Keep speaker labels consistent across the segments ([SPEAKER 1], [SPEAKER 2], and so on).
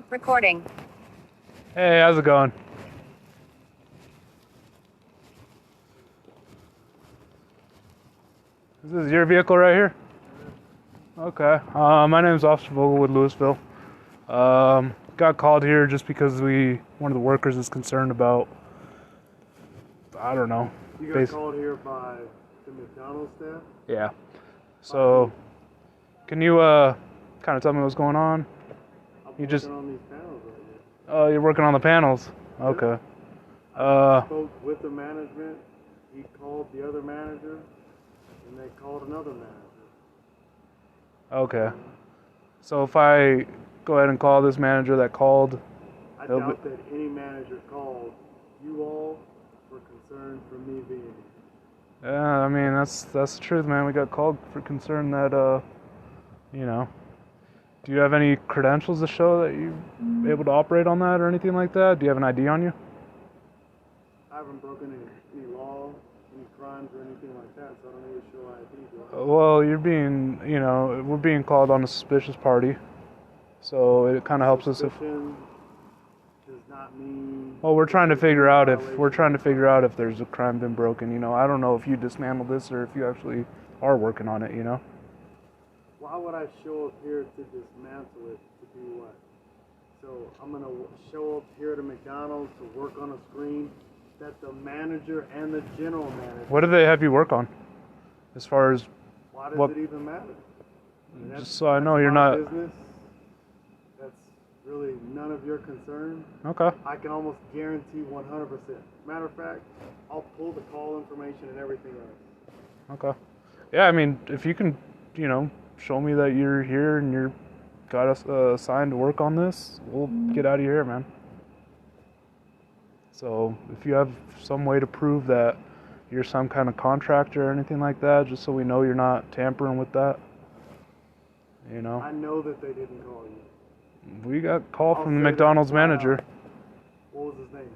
[SPEAKER 1] Recording.
[SPEAKER 2] Hey, how's it going? Is this your vehicle right here? Okay. My name's Officer Vogel with Louisville. Got called here just because one of the workers is concerned about, I don't know.
[SPEAKER 3] You got called here by the McDonald's staff?
[SPEAKER 2] Yeah. So, can you kind of tell me what's going on?
[SPEAKER 3] I'm
[SPEAKER 2] You
[SPEAKER 3] working
[SPEAKER 2] just-
[SPEAKER 3] on these panels right now.
[SPEAKER 2] Oh, you're working on the panels. Okay.
[SPEAKER 3] I spoke with the management. He called the other manager, and they called another manager.
[SPEAKER 2] Okay. So if I go ahead and call this manager that called,
[SPEAKER 3] I
[SPEAKER 2] They'll
[SPEAKER 3] doubt that any manager called you all for concern for me being here.
[SPEAKER 2] yeah, I mean that's the truth, man. We got called for concern that do you have any credentials to show that you're able to operate on that or anything like that? Do you have an ID on you?
[SPEAKER 3] I haven't broken any law, any crimes or anything like that, so I don't need to show ID. Do I?
[SPEAKER 2] Well, we're being called on a suspicious party, so it kind of helps us if.
[SPEAKER 3] Suspicion does not mean.
[SPEAKER 2] Well, we're trying to figure out if
[SPEAKER 3] violation.
[SPEAKER 2] there's a crime been broken. I don't know if you dismantled this or if you actually are working on it.
[SPEAKER 3] Why would I show up here to dismantle it to do what? So I'm gonna show up here to McDonald's to work on a screen that the manager and the general manager.
[SPEAKER 2] What do they have you work on? As far as
[SPEAKER 3] Why does
[SPEAKER 2] what?
[SPEAKER 3] it even matter? I mean,
[SPEAKER 2] Just so I know
[SPEAKER 3] that's
[SPEAKER 2] you're
[SPEAKER 3] my
[SPEAKER 2] not.
[SPEAKER 3] business. That's really none of your concern.
[SPEAKER 2] Okay.
[SPEAKER 3] I can almost guarantee 100%. Matter of fact, I'll pull the call information and everything else.
[SPEAKER 2] Okay. Yeah, I mean, if you can, show me that you're here and you're got us assigned to work on this, we'll get out of here, man. So if you have some way to prove that you're some kind of contractor or anything like that, just so we know you're not tampering with that,
[SPEAKER 3] I know that they didn't call you.
[SPEAKER 2] We got a call
[SPEAKER 3] I'll
[SPEAKER 2] from the
[SPEAKER 3] say that
[SPEAKER 2] McDonald's
[SPEAKER 3] flat
[SPEAKER 2] manager.
[SPEAKER 3] out. What was his name?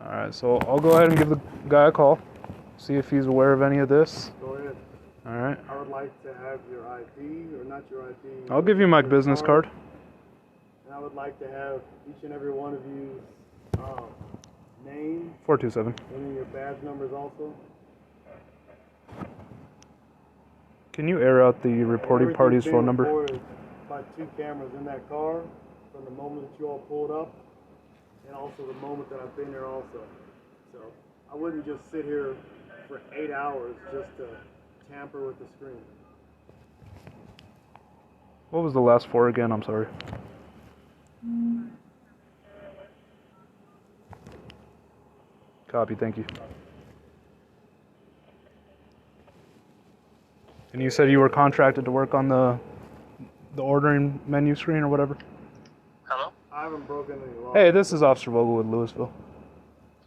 [SPEAKER 2] All right, so I'll go ahead and give the guy a call, see if he's aware of any of this.
[SPEAKER 3] Go ahead.
[SPEAKER 2] All right.
[SPEAKER 3] I would like to have your ID, or not your ID.
[SPEAKER 2] I'll give you my
[SPEAKER 3] your
[SPEAKER 2] business card.
[SPEAKER 3] And I would like to have each and every one of you name
[SPEAKER 2] 427.
[SPEAKER 3] and then your badge numbers also.
[SPEAKER 2] Can you air out the reporting party's
[SPEAKER 3] Everything's
[SPEAKER 2] phone
[SPEAKER 3] being
[SPEAKER 2] number?
[SPEAKER 3] recorded by 2 cameras in that car from the moment that you all pulled up and also the moment that I've been here also. So I wouldn't just sit here for 8 hours just to tamper with the screen.
[SPEAKER 2] What was the last four again? I'm sorry. Copy, thank you. And you said you were contracted to work on the ordering menu screen or whatever?
[SPEAKER 4] Hello?
[SPEAKER 3] I haven't broken any laws.
[SPEAKER 2] Hey, this is Officer Vogel with Louisville.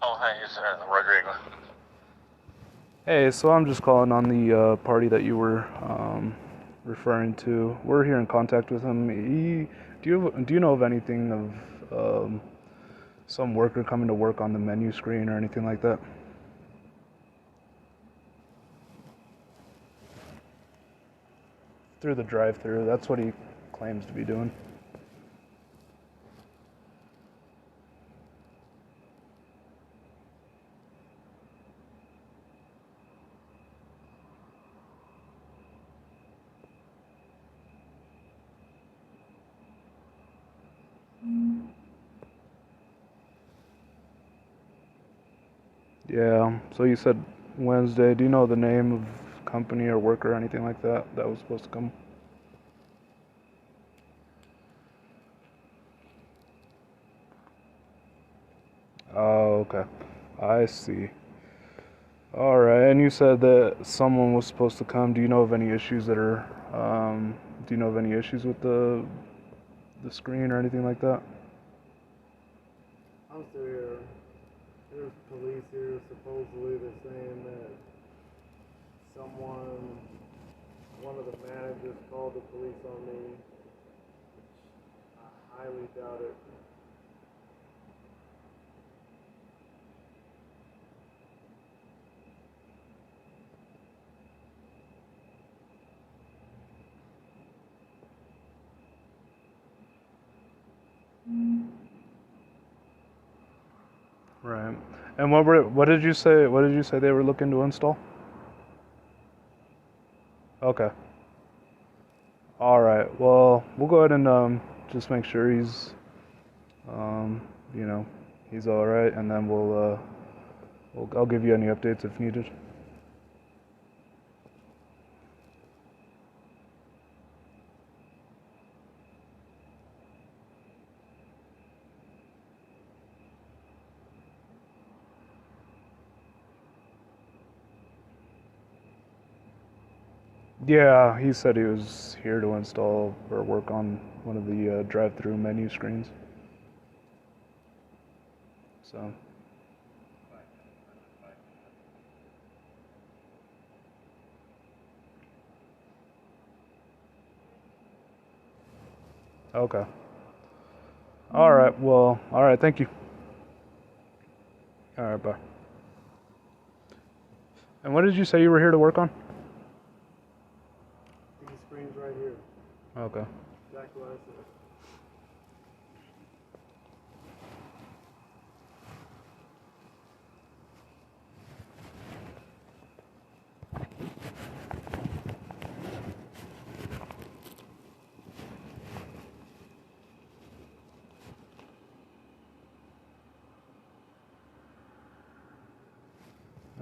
[SPEAKER 4] Oh, hi, it's Rodrigo.
[SPEAKER 2] Hey, so I'm just calling on the party that you were referring to. We're here in contact with him. Do you know of anything of some worker coming to work on the menu screen or anything like that? Through the drive-thru, that's what he claims to be doing. Yeah, so you said Wednesday. Do you know the name of company or worker or anything like that was supposed to come? Oh, okay. I see. All right, and you said that someone was supposed to come. Do you know of any issues with the screen or anything like that?
[SPEAKER 3] I'm still here. There's police here. Supposedly they're saying that one of the managers called the police on me. I highly doubt it.
[SPEAKER 2] Right. And what did you say? What did you say they were looking to install? Okay. All right. Well, we'll go ahead and just make sure he's um, you know, he's all right, and then I'll give you any updates if needed. Yeah, he said he was here to install or work on one of the drive-through menu screens. So. Okay. All right. Well, all right. Thank you. All right. Bye. And what did you say you were here to work on?
[SPEAKER 3] These screens right here.
[SPEAKER 2] Okay.
[SPEAKER 3] Exactly what I said.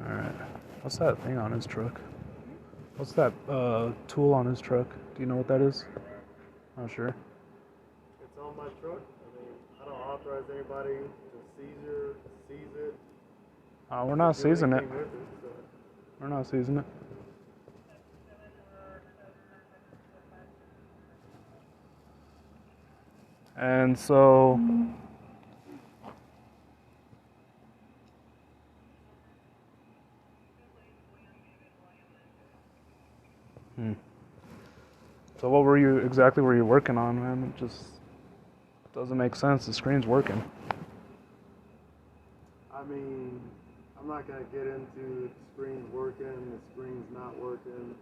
[SPEAKER 2] All right. What's that thing on his truck? What's that tool on his truck? Do you know what that is? Not sure.
[SPEAKER 3] It's on my truck. I mean, I don't authorize anybody to seize it.
[SPEAKER 2] We're not
[SPEAKER 3] do
[SPEAKER 2] seizing it.
[SPEAKER 3] anything with it, so.
[SPEAKER 2] We're not seizing it. And so. So what exactly were you working on, man? It just doesn't make sense. The screen's working.
[SPEAKER 3] I mean, I'm not gonna get into the screen's working, the screen's not working,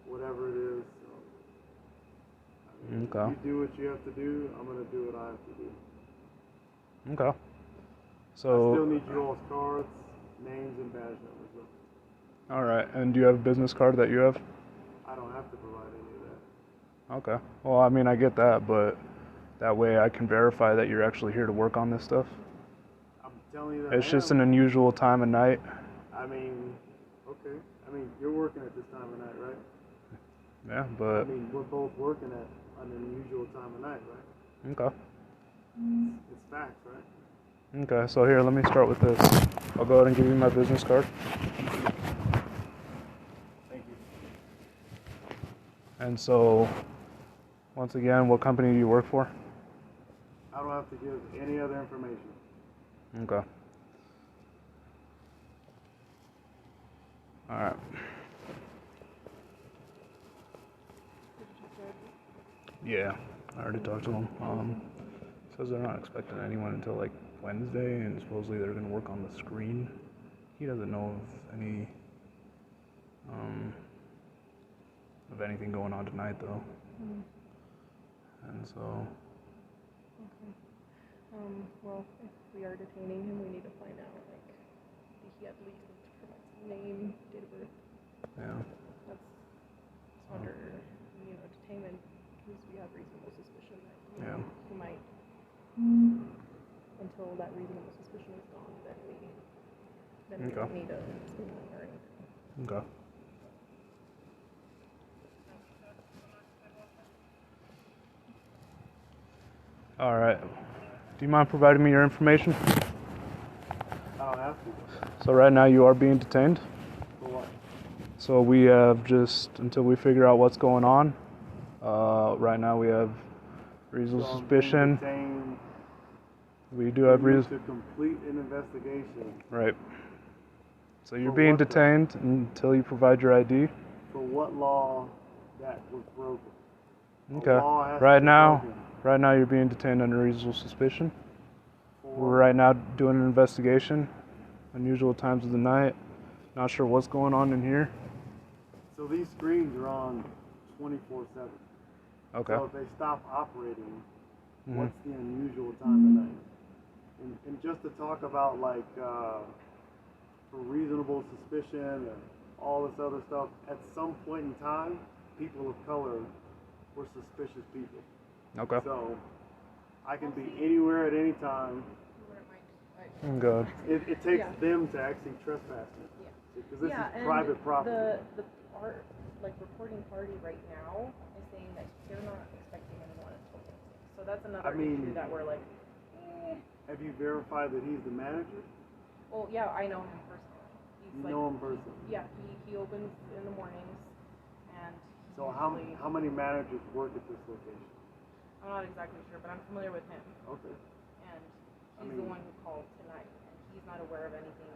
[SPEAKER 3] whatever it is. So, I mean,
[SPEAKER 2] Okay.
[SPEAKER 3] you do what you have to do. I'm gonna do what I have to do.
[SPEAKER 2] Okay.
[SPEAKER 3] I
[SPEAKER 2] So.
[SPEAKER 3] still need you all's cards, names, and badge numbers. Though.
[SPEAKER 2] All right. And do you have a business card that you have?
[SPEAKER 3] I don't have to provide any of that.
[SPEAKER 2] Okay. Well, I mean, I get that, but that way I can verify that you're actually here to work on this stuff.
[SPEAKER 3] I'm telling you that
[SPEAKER 2] It's
[SPEAKER 3] I
[SPEAKER 2] just
[SPEAKER 3] am.
[SPEAKER 2] an unusual time of night.
[SPEAKER 3] I mean, okay. I mean, you're working at this time of night, right?
[SPEAKER 2] Yeah, but.
[SPEAKER 3] I mean, we're both working at an unusual time of night, right?
[SPEAKER 2] Okay.
[SPEAKER 3] It's facts, right?
[SPEAKER 2] Okay, so here, let me start with this. I'll go ahead and give you my business card.
[SPEAKER 3] Thank you.
[SPEAKER 2] And so, once again, what company do you work for?
[SPEAKER 3] I don't have to give any other information.
[SPEAKER 2] Okay. All right. Yeah, I already talked to them. Says they're not expecting anyone until like Wednesday, and supposedly they're gonna work on the screen. He doesn't know of anything going on tonight though. And so.
[SPEAKER 1] Okay. Well, if we are detaining him, we need to find out, like, did he at least provide some name, date of birth?
[SPEAKER 2] Yeah.
[SPEAKER 1] That's under, detainment, because we have reasonable suspicion that, he might, until that reasonable suspicion is gone, then we don't need a statement or anything.
[SPEAKER 2] Okay. All right. Do you mind providing me your information?
[SPEAKER 3] I don't have to.
[SPEAKER 2] So right now you are being detained.
[SPEAKER 3] For what?
[SPEAKER 2] So we have just until we figure out what's going on. Right now we have reasonable
[SPEAKER 3] So
[SPEAKER 2] suspicion.
[SPEAKER 3] detained.
[SPEAKER 2] We do have reason.
[SPEAKER 3] To complete an investigation.
[SPEAKER 2] Right. So you're
[SPEAKER 3] For
[SPEAKER 2] being
[SPEAKER 3] what then?
[SPEAKER 2] detained until you provide your ID.
[SPEAKER 3] For what law that was broken? A
[SPEAKER 2] Okay.
[SPEAKER 3] law has to
[SPEAKER 2] Right
[SPEAKER 3] be
[SPEAKER 2] now,
[SPEAKER 3] broken.
[SPEAKER 2] right now you're being detained under reasonable suspicion.
[SPEAKER 3] For
[SPEAKER 2] We're right now doing an investigation. Unusual times of the night. Not sure what's going on in here.
[SPEAKER 3] So these screens are on 24/7.
[SPEAKER 2] Okay.
[SPEAKER 3] So if they stop operating,
[SPEAKER 2] Mhm.
[SPEAKER 3] what's the unusual time of night? And just to talk about like for reasonable suspicion and all this other stuff, at some point in time, people of color were suspicious people.
[SPEAKER 2] Okay.
[SPEAKER 3] So I can be anywhere at any time.
[SPEAKER 2] Good.
[SPEAKER 3] It takes them to actually trespass me. Because this is private property.
[SPEAKER 1] The reporting party right now is saying that they're not expecting anyone until Wednesday. So that's another issue that we're like,
[SPEAKER 3] Have you verified that he's the manager?
[SPEAKER 1] Well, yeah, I know him personally.
[SPEAKER 3] You know him personally?
[SPEAKER 1] Yeah, he opens in the mornings, and
[SPEAKER 3] so how many managers work at this location?
[SPEAKER 1] I'm not exactly sure, but I'm familiar with him.
[SPEAKER 3] Okay.
[SPEAKER 1] And he's the one who called tonight, and he's not aware of anything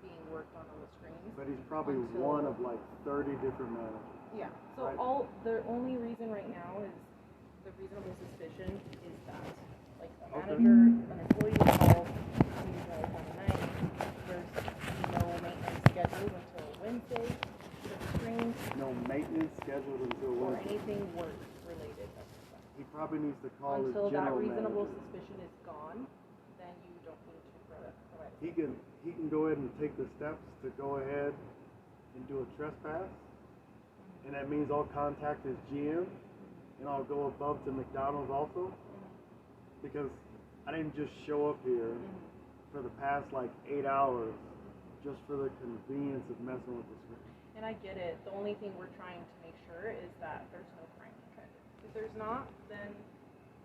[SPEAKER 1] being worked on the screens.
[SPEAKER 3] But he's probably one of like 30 different managers.
[SPEAKER 1] Yeah. So the only reason right now is the reasonable suspicion is that like a manager, an employee calls you guys on the night. There's no maintenance scheduled until Wednesday for the screens.
[SPEAKER 3] No maintenance scheduled until
[SPEAKER 1] or
[SPEAKER 3] Wednesday.
[SPEAKER 1] anything work related.
[SPEAKER 3] He probably needs to call
[SPEAKER 1] until
[SPEAKER 3] his general
[SPEAKER 1] that reasonable
[SPEAKER 3] manager.
[SPEAKER 1] suspicion is gone, then you don't need to provide.
[SPEAKER 3] He can go ahead and take the steps to go ahead and do a trespass, and that means I'll contact his GM, and I'll go above to McDonald's also, because I didn't just show up here for the past like 8 hours just for the convenience of messing with the screen.
[SPEAKER 1] And I get it. The only thing we're trying to make sure is that there's no crime committed. If there's not, then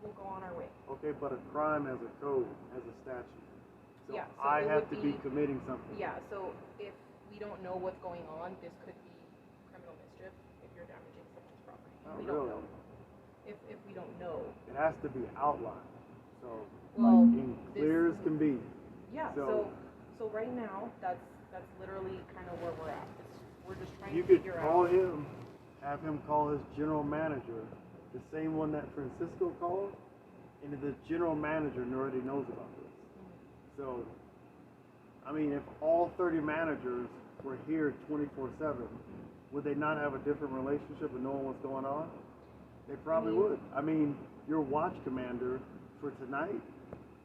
[SPEAKER 1] we'll go on our way.
[SPEAKER 3] Okay, but a crime has a code, has a statute. So,
[SPEAKER 1] so
[SPEAKER 3] I have to be committing something.
[SPEAKER 1] Yeah, so if we don't know what's going on, this could be criminal mischief if you're damaging someone's property. We don't know. If we don't know.
[SPEAKER 3] It has to be outlined. So,
[SPEAKER 1] in
[SPEAKER 3] clear as can be.
[SPEAKER 1] Yeah, so right now, that's literally kind of where we're at. We're just trying to figure out.
[SPEAKER 3] You could call him, have him call his general manager, the same one that Francisco called, and the general manager already knows about this. So, I mean, if all 30 managers were here 24/7, would they not have a different relationship and knowing what's going on? They probably would. I mean, your watch commander for tonight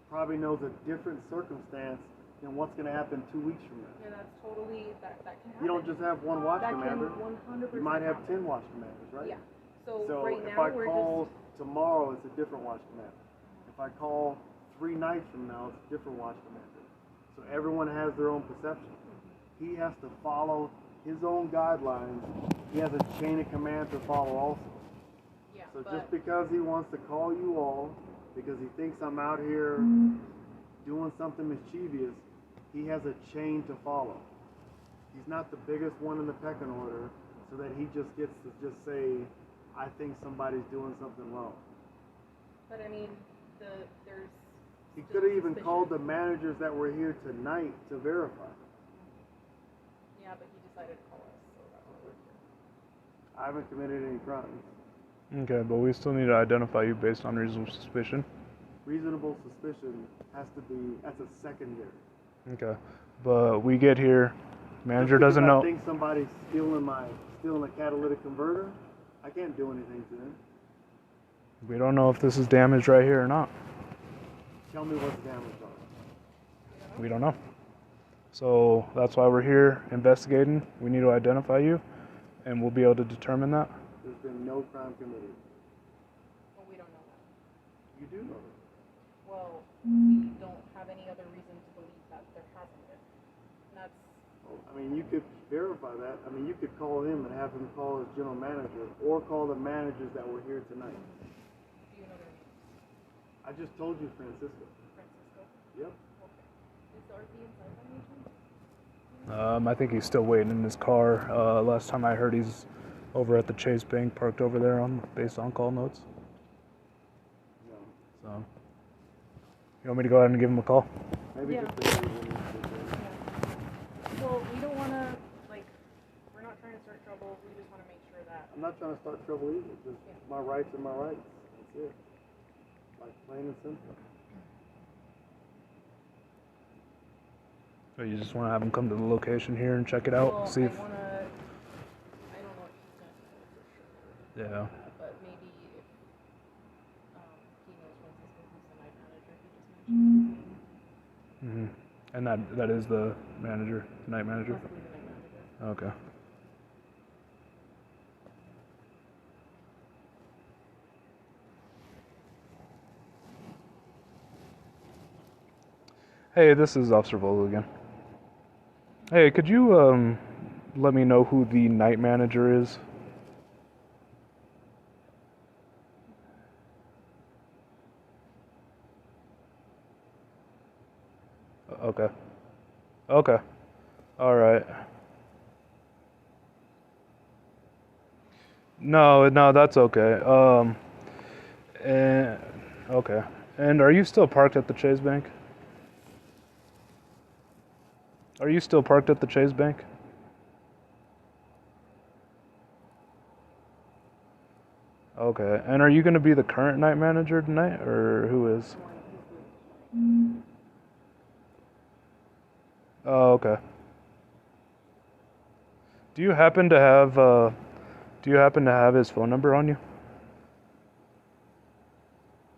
[SPEAKER 3] probably knows a different circumstance than what's going to happen 2 weeks from now.
[SPEAKER 1] And that's totally, that can happen.
[SPEAKER 3] You don't just have one watch commander.
[SPEAKER 1] Can 100%
[SPEAKER 3] you might have
[SPEAKER 1] happen.
[SPEAKER 3] 10 watch commanders, right?
[SPEAKER 1] Yeah. So right
[SPEAKER 3] if
[SPEAKER 1] now
[SPEAKER 3] I
[SPEAKER 1] we're
[SPEAKER 3] call tomorrow, it's a different watch commander. If I call 3 nights from now, it's a different watch commander. So everyone has their own perception. He has to follow his own guidelines. He has a chain of command to follow also.
[SPEAKER 1] Yeah,
[SPEAKER 3] so just because he wants to call you all, because he thinks I'm out here doing something mischievous, he has a chain to follow. He's not the biggest one in the pecking order, so that he just gets to just say, I think somebody's doing something wrong.
[SPEAKER 1] But I mean, there's...
[SPEAKER 3] He could have even called the managers that were here tonight to verify.
[SPEAKER 1] Yeah, but he decided to call us, so that's what we're here.
[SPEAKER 3] I haven't committed any crimes.
[SPEAKER 2] Okay, but we still need to identify you based on reasonable suspicion. Reasonable
[SPEAKER 3] suspicion has to be, that's a secondary.
[SPEAKER 2] Okay, but we get here, manager doesn't know.
[SPEAKER 3] I think somebody's stealing a catalytic converter. I can't do anything to them.
[SPEAKER 2] We don't know if this is damaged right here or not.
[SPEAKER 3] Tell me what's damaged on it.
[SPEAKER 2] We don't know. So that's why we're here investigating. We need to identify you, and we'll be able to determine that.
[SPEAKER 3] There's been no crime committed.
[SPEAKER 1] Well, we don't know that.
[SPEAKER 3] You do know that.
[SPEAKER 1] Well, we don't have any other reason to believe that there hasn't been. And that's...
[SPEAKER 3] Well, I mean, you could verify that. I mean, you could call him and have him call his general manager, or call the managers that were here tonight.
[SPEAKER 1] Do you know their names?
[SPEAKER 3] I just told you Francisco.
[SPEAKER 1] Francisco?
[SPEAKER 3] Yep.
[SPEAKER 1] Okay. Is RP inside by any chance?
[SPEAKER 2] I think he's still waiting in his car. Last time I heard, he's over at the Chase Bank, parked over there based on call notes.
[SPEAKER 3] No.
[SPEAKER 2] So, you want me to go ahead and give him a call?
[SPEAKER 3] Maybe
[SPEAKER 1] Yeah.
[SPEAKER 3] just
[SPEAKER 1] Well, we don't want to, we're not trying to start trouble. We just want to make sure that...
[SPEAKER 3] I'm not trying to start trouble either. Just my rights are my rights. That's it. Like plain and simple.
[SPEAKER 2] So you just want to have him come to the location here and check it out?
[SPEAKER 1] Well,
[SPEAKER 2] See if...
[SPEAKER 1] I don't know if he's going to say for sure.
[SPEAKER 2] Yeah.
[SPEAKER 1] But maybe if he knows Francisco, who's the night manager, he just mentioned his name.
[SPEAKER 2] Mm-hmm. And that is the manager, night manager?
[SPEAKER 1] Possibly the night manager.
[SPEAKER 2] Okay. Hey, this is Officer Vogel again. Hey, could you let me know who the night manager is? Okay. Okay. All right. No, that's okay. And okay. And are you still parked at the Chase Bank? Are you still parked at the Chase Bank? Okay. And are you going to be the current night manager tonight, or who is? Oh, okay. Do you happen to have his phone number on you?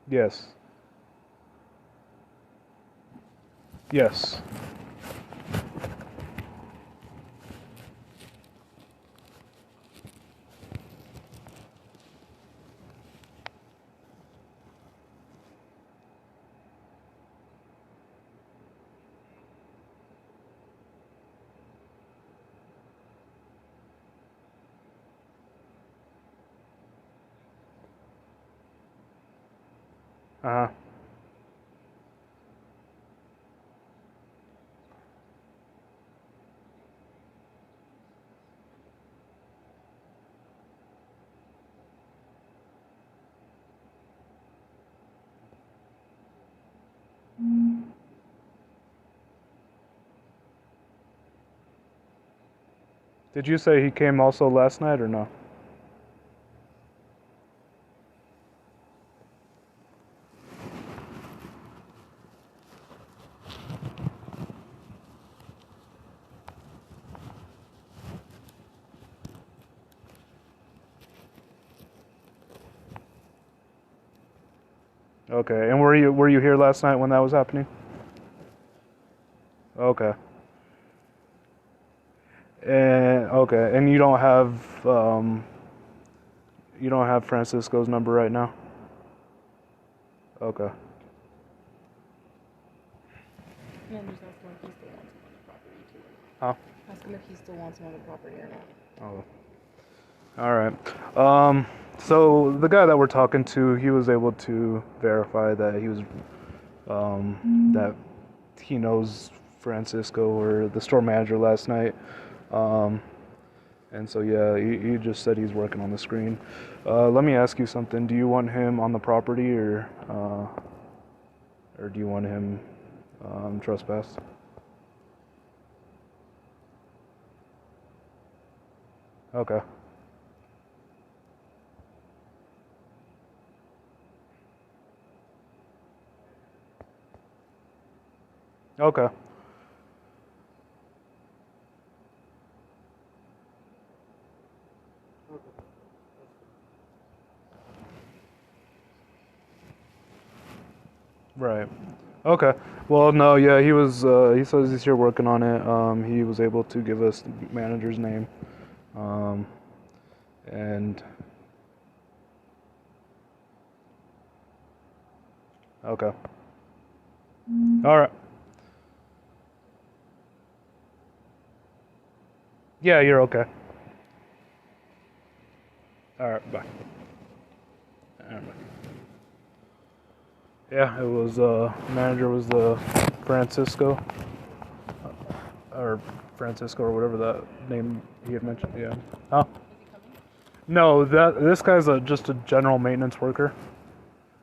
[SPEAKER 2] Yes. Yes. Uh-huh. Did you say he came also last night or no? Okay. And were you here last night when that was happening? Okay. And you don't have Francisco's number right now? Okay.
[SPEAKER 1] And just ask him if he still wants him on the property too.
[SPEAKER 2] Huh?
[SPEAKER 1] Ask him if he still wants him on the property or not.
[SPEAKER 2] Oh. All right. So the guy that we're talking to, he was able to verify that that he knows Francisco or the store manager last night. And so yeah, he just said he's working on the screen. Let me ask you something. Do you want him on the property or do you want him trespassed? Okay. Okay. Right. Okay. Well, no, yeah, he says he's here working on it. He was able to give us the manager's name. And okay. All right. Yeah, you're okay. All right, bye. All right, bye. Yeah, it was manager was the Francisco or Francisco or whatever that name he had mentioned. Yeah. Huh? No, this guy's just a general maintenance worker.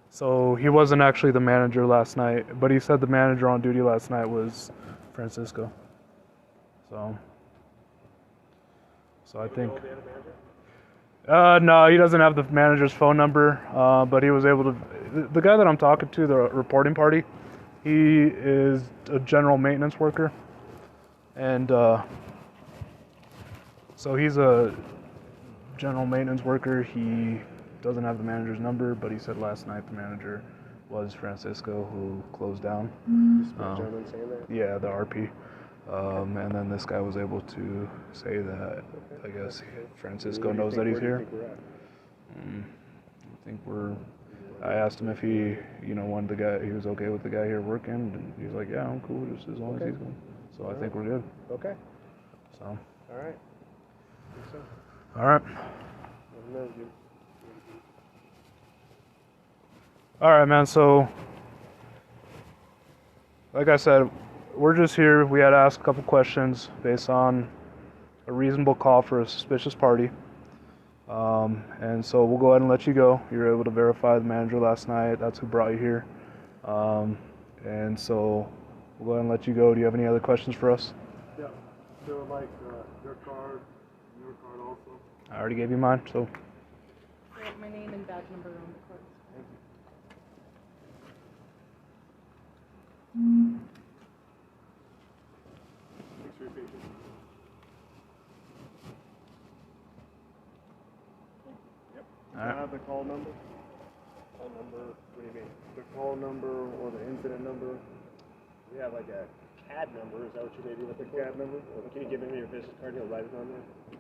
[SPEAKER 2] So he wasn't actually the manager last night, but he said the manager on duty last night was Francisco. So I think. No, he doesn't have the manager's phone number, but he was able to. The guy that I'm talking to, the reporting party, he is a general maintenance worker, and so he's a general maintenance worker. He doesn't have the manager's number, but he said last night the manager was Francisco, who closed down.
[SPEAKER 5] This gentleman saying that?
[SPEAKER 2] Yeah, the RP. And then this guy was able to say that, I guess, Francisco knows that he's here. I think I asked him if he, wanted the guy, he was okay with the guy here working, and he's like, yeah, I'm cool, just as long as he's going. So I think we're good.
[SPEAKER 5] Okay.
[SPEAKER 2] So.
[SPEAKER 5] All right. I think so.
[SPEAKER 2] All right.
[SPEAKER 5] No, you-
[SPEAKER 2] All right, man. So, like I said, we're just here. We had to ask a couple questions based on a reasonable call for a suspicious party. And so we'll go ahead and let you go. You were able to verify the manager last night. That's who brought you here. And so we'll go ahead and let you go. Do you have any other questions for us?
[SPEAKER 3] Yeah. So like your card also.
[SPEAKER 2] I already gave you mine, so.
[SPEAKER 1] So my name and badge number on the card.
[SPEAKER 3] Thank you. Thanks for your patience. Yep.
[SPEAKER 2] All right.
[SPEAKER 3] I have the call number.
[SPEAKER 5] Call number, what do you mean?
[SPEAKER 3] The call number or the incident number.
[SPEAKER 5] We have like a CAD number, is that what you may be looking for?
[SPEAKER 3] CAD number?
[SPEAKER 5] Or can you give me your business card and he'll write it on there?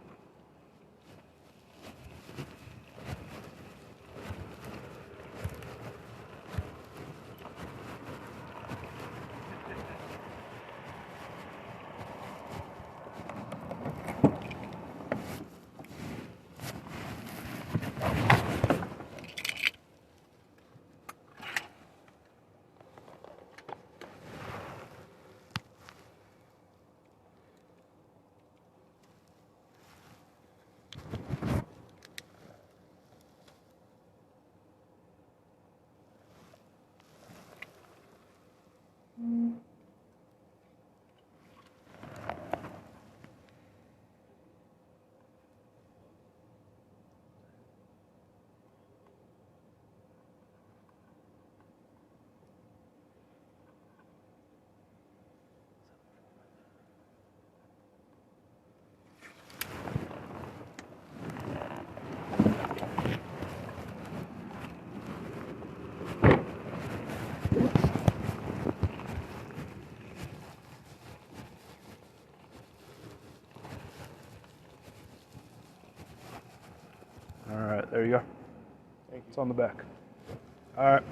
[SPEAKER 2] All right, there you go.
[SPEAKER 5] Thank you.
[SPEAKER 2] It's on the back. All right.